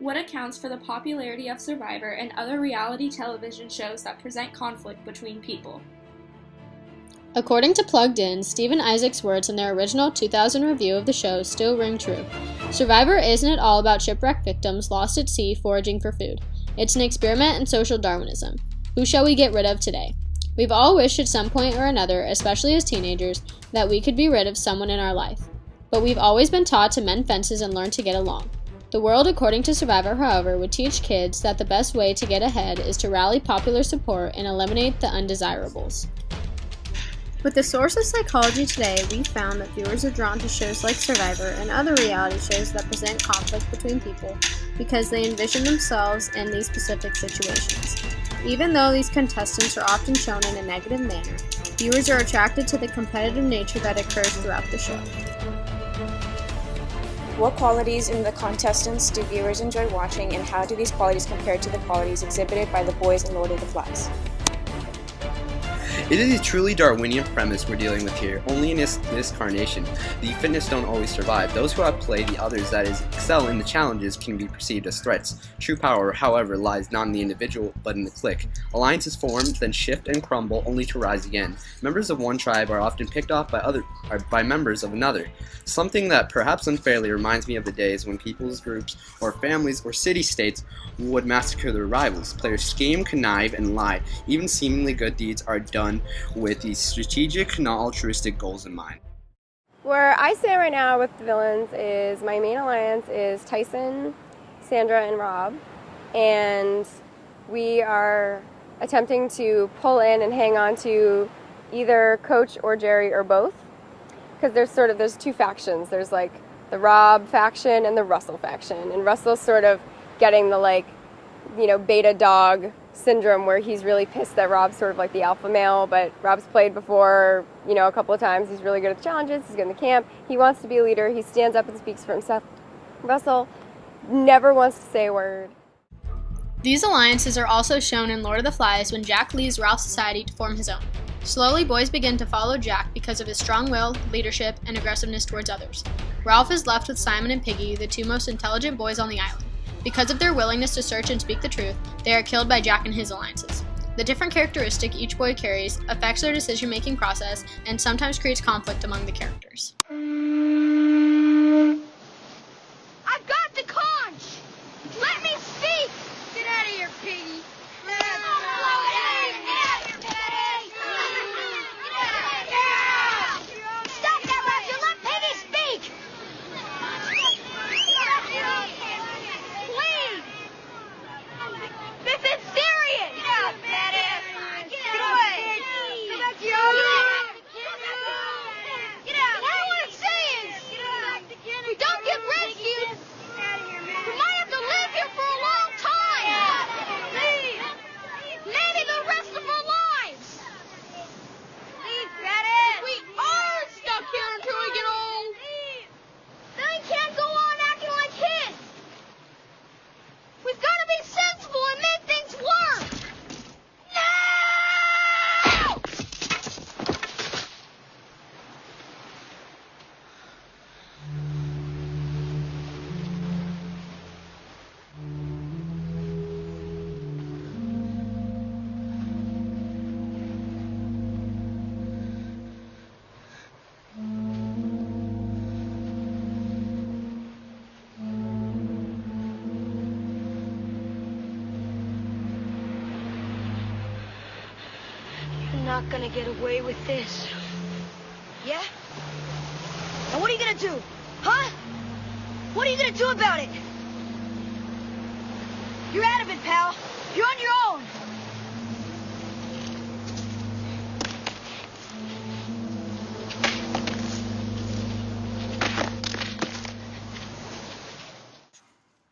What accounts for the popularity of Survivor and other reality television shows that present conflict between people? According to Plugged In, Stephen Isaac's words in their original 2000 review of the show still ring true. Survivor isn't at all about shipwreck victims lost at sea foraging for food. It's an experiment in social Darwinism. Who shall we get rid of today? We've all wished at some point or another, especially as teenagers, that we could be rid of someone in our life. But we've always been taught to mend fences and learn to get along. The world, according to Survivor, however, would teach kids that the best way to get ahead is to rally popular support and eliminate the undesirables. With the source of psychology today, we found that viewers are drawn to shows like Survivor and other reality shows that present conflict between people because they envision themselves in these specific situations. Even though these contestants are often shown in a negative manner, viewers are attracted to the competitive nature that occurs throughout the show. What qualities in the contestants do viewers enjoy watching, and how do these qualities compare to the qualities exhibited by the boys in Lord of the Flies? It is a truly Darwinian premise we're dealing with here, only in this carnation. The fittest don't always survive. Those who outplay the others, that is, excel in the challenges, can be perceived as threats. True power, however, lies not in the individual, but in the clique. Alliances form, then shift and crumble, only to rise again. Members of one tribe are often picked off by members of another. Something that perhaps unfairly reminds me of the days when people's groups, or families, or city-states would massacre their rivals. Players scheme, connive, and lie. Even seemingly good deeds are done with these strategic, not altruistic goals in mind. Where I stand right now with the villains is my main alliance is Tyson, Sandra, and Rob, and we are attempting to pull in and hang on to either Coach or Jerry or both, because there's two factions. There's like the Rob faction and the Russell faction, and Russell's sort of getting the beta dog syndrome where he's really pissed that Rob's sort of like the alpha male, but Rob's played before, a couple of times. He's really good at the challenges. He's good in the camp. He wants to be a leader. He stands up and speaks for himself. Russell never wants to say a word. These alliances are also shown in Lord of the Flies when Jack leaves Ralph's society to form his own. Slowly, boys begin to follow Jack because of his strong will, leadership, and aggressiveness towards others. Ralph is left with Simon and Piggy, the two most intelligent boys on the island. Because of their willingness to search and speak the truth, they are killed by Jack and his alliances. The different characteristic each boy carries affects their decision-making process and sometimes creates conflict among the characters. I've got the conch! Let me speak! Get out of here, Piggy! Stop that, Raptor! Let Piggy speak! Please! This is serious! Get out, Betty! Get away! Go back to your home! Get out! What I want to say is, if we don't get rescued, we might have to live here for a long time! Maybe the rest of our lives! We are stuck here until we get old! Then we can't go on acting like kids! We've got to be sensible and make things work! No! You're not gonna get away with this. Yeah? And what are you gonna do? Huh? What are you gonna do about it? You're out of it, pal. You're on your own.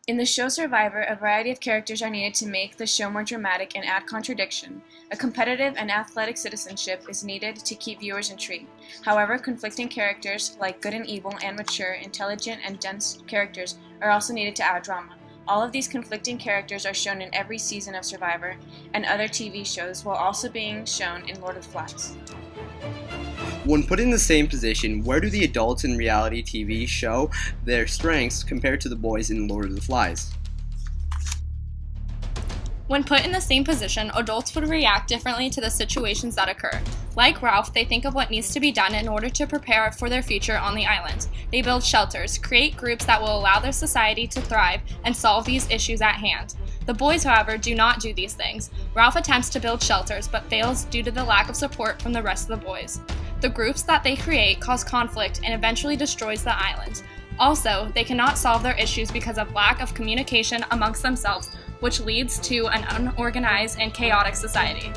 In the show Survivor, a variety of characters are needed to make the show more dramatic and add contradiction. A competitive and athletic citizenship is needed to keep viewers intrigued. However, conflicting characters like good and evil and mature, intelligent, and dense characters are also needed to add drama. All of these conflicting characters are shown in every season of Survivor and other TV shows, while also being shown in Lord of the Flies. When put in the same position, where do the adults in reality TV show their strengths compared to the boys in Lord of the Flies? When put in the same position, adults would react differently to the situations that occur. Like Ralph, they think of what needs to be done in order to prepare for their future on the island. They build shelters, create groups that will allow their society to thrive, and solve these issues at hand. The boys, however, do not do these things. Ralph attempts to build shelters, but fails due to the lack of support from the rest of the boys. The groups that they create cause conflict and eventually destroys the island. Also, they cannot solve their issues because of lack of communication amongst themselves, which leads to an unorganized and chaotic society.